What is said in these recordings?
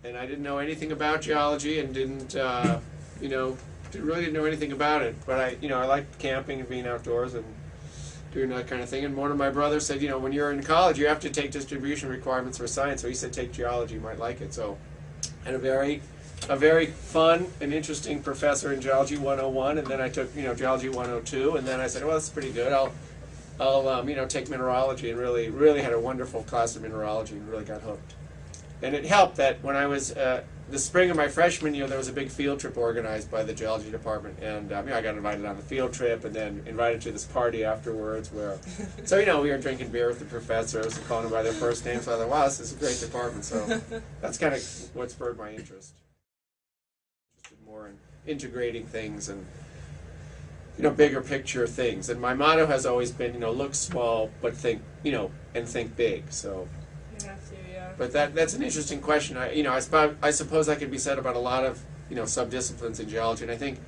and I didn't know anything about geology and didn't, you know, really didn't know anything about it. But I liked camping and being outdoors and doing that kind of thing. And one of my brothers said, when you're in college, you have to take distribution requirements for science. So he said, take geology, you might like it. So I had a very fun and interesting professor in Geology 101, and then I took, Geology 102, and then I said, well, that's pretty good. I'll take mineralogy, and really had a wonderful class of mineralogy and really got hooked. And it helped that when I was the spring of my freshman year, there was a big field trip organized by the Geology Department, and I got invited on the field trip, and then invited to this party afterwards. So we were drinking beer with the professors and calling them by their first names. So I thought, wow, this is a great department. So that's kind of what spurred my interest. Interested more in integrating things and bigger picture things. And my motto has always been, look small, but think, and think big. So. You have to, yeah. But that's an interesting question. I suppose that could be said about a lot of subdisciplines in geology, and I think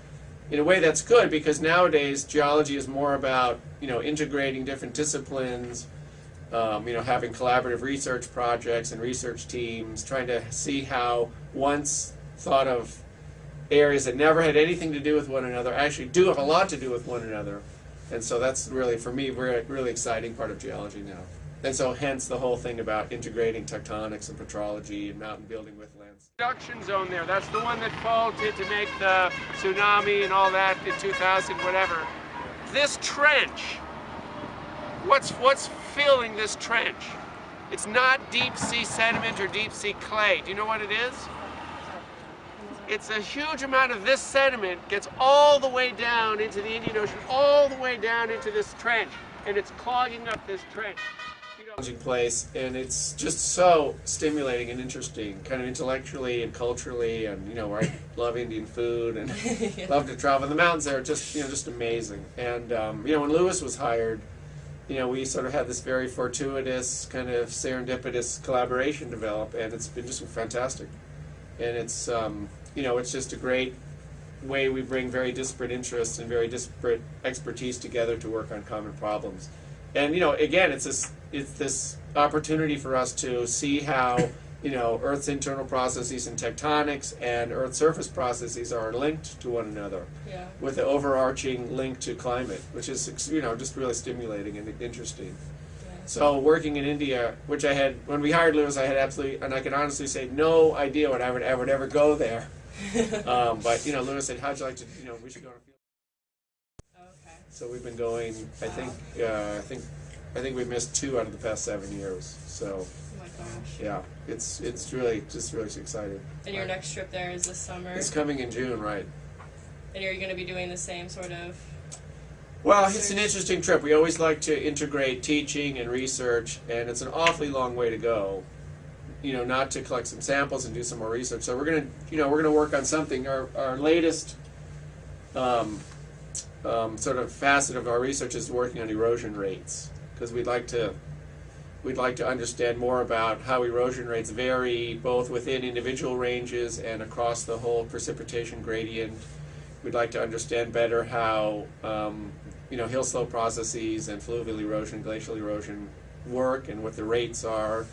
in a way that's good because nowadays geology is more about integrating different disciplines, having collaborative research projects and research teams, trying to see how once thought of areas that never had anything to do with one another actually do have a lot to do with one another, and so that's really for me really exciting part of geology now. And so hence the whole thing about integrating tectonics and petrology and mountain building with lands. Production zone there, that's the one that faulted to make the tsunami and all that in 2000, whatever. This trench, what's filling this trench? It's not deep sea sediment or deep sea clay. Do you know what it is? It's a huge amount of this sediment gets all the way down into the Indian Ocean, all the way down into this trench, and it's clogging up this trench. Place, and it's just so stimulating and interesting, kind of intellectually and culturally, and I love Indian food and Yeah. love to travel. The mountains there are just amazing. And when Lewis was hired, we sort of had this very fortuitous kind of serendipitous collaboration develop, and it's been just fantastic. And it's it's just a great way we bring very disparate interests and very disparate expertise together to work on common problems. And again, it's this opportunity for us to see how Earth's internal processes and tectonics and Earth's surface processes are linked to one another, Yeah. with the overarching link to climate, which is just really stimulating and interesting. Yeah. So working in India, which I had when we hired Lewis, I had absolutely, and I can honestly say, no idea what I would ever go there. But Lewis said, "How'd you like to? We should go on a field." Okay. So we've been going. I think we've missed 2 out of the past 7 years. So Oh my gosh. yeah, it's really exciting. And your next trip there is this summer? It's coming in June, right? And you're going to be doing the same sort of... Well, it's an interesting trip. We always like to integrate teaching and research, and it's an awfully long way to go. Not to collect some samples and do some more research. So we're gonna work on something. Our latest sort of facet of our research is working on erosion rates, because we'd like to understand more about how erosion rates vary both within individual ranges and across the whole precipitation gradient. We'd like to understand better how hill slope processes and fluvial erosion, glacial erosion work and what the rates are.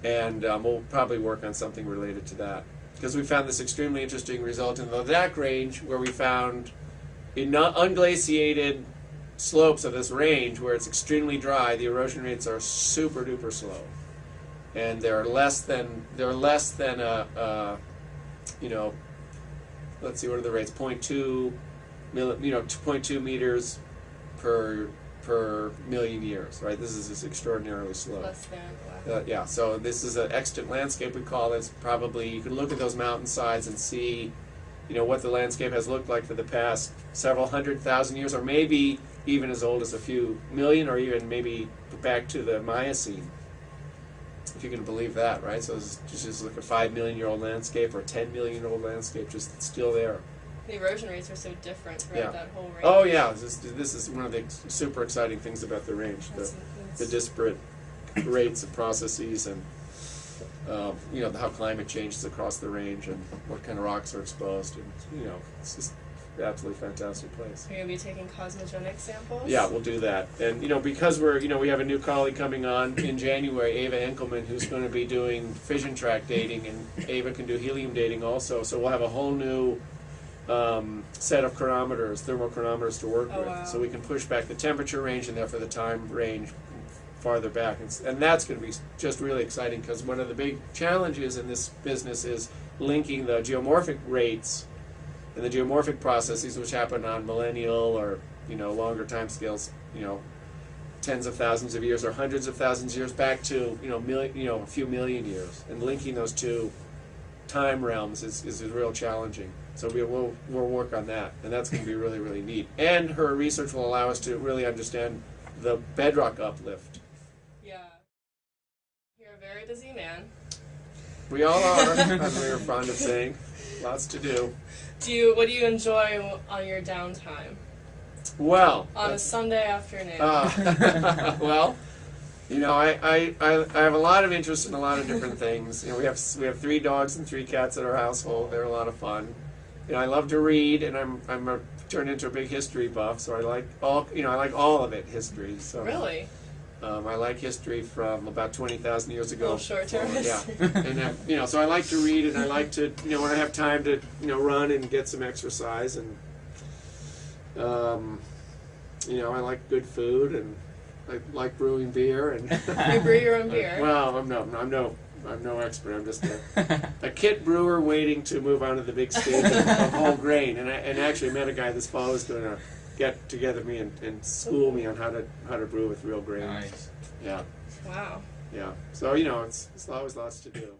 And we'll probably work on something related to that, because we found this extremely interesting result in the Ladakh range, where we found in unglaciated slopes of this range, where it's extremely dry, the erosion rates are super duper slow, and they're less than let's see, what are the rates? 0.2 meters per million years, right? This is just extraordinarily slow. Less than, wow. Yeah, so this is an extant landscape, we call it. It's probably, you can look at those mountainsides and see, what the landscape has looked like for the past several 100,000 years, or maybe even as old as a few million, or even maybe back to the Miocene, if you can believe that, right? So it's just like a 5 million year old landscape or a 10 million year old landscape, just still there. The erosion rates are so different throughout that whole range. Oh yeah, this is one of the super exciting things about the range, the disparate rates of processes, and how climate changes across the range, and what kind of rocks are exposed, and it's just absolutely fantastic place. You're going to be taking cosmogenic samples? Yeah, we'll do that. And, because we have a new colleague coming on in January, Ava Enkelman, who's going to be doing fission track dating, and Ava can do helium dating also. So we'll have a whole new set of thermal chronometers to work with. Wow. So we can push back the temperature range and therefore the time range farther back. And that's going to be just really exciting, because one of the big challenges in this business is linking the geomorphic rates and the geomorphic processes, which happen on millennial or longer time scales, tens of thousands of years or hundreds of thousands of years, back to a few million years, and linking those two time realms is real challenging. So we'll work on that, and that's going to be really, really neat. And her research will allow us to really understand the bedrock uplift. Yeah. You're a very busy man. We all are, as we were fond of saying. Lots to do. What do you enjoy on your downtime? Well, on a Sunday afternoon. Well, I have a lot of interest in a lot of different things. We have 3 dogs and 3 cats at our household. They're a lot of fun. I love to read, and I'm turned into a big history buff. So I like all of it, history. So really. I like history from about 20,000 years ago. Oh, short-term history. Yeah, and so I like to read, and I like to, when I have time to, run and get some exercise, and I like good food, and I like brewing beer, and you brew your own beer. Well, I'm no expert. I'm just a kit brewer waiting to move on to the big stage of whole grain, and actually met a guy this fall who's going to get together with me and school me on how to brew with real grains. Nice. Yeah. Wow. Yeah. So it's always lots to do.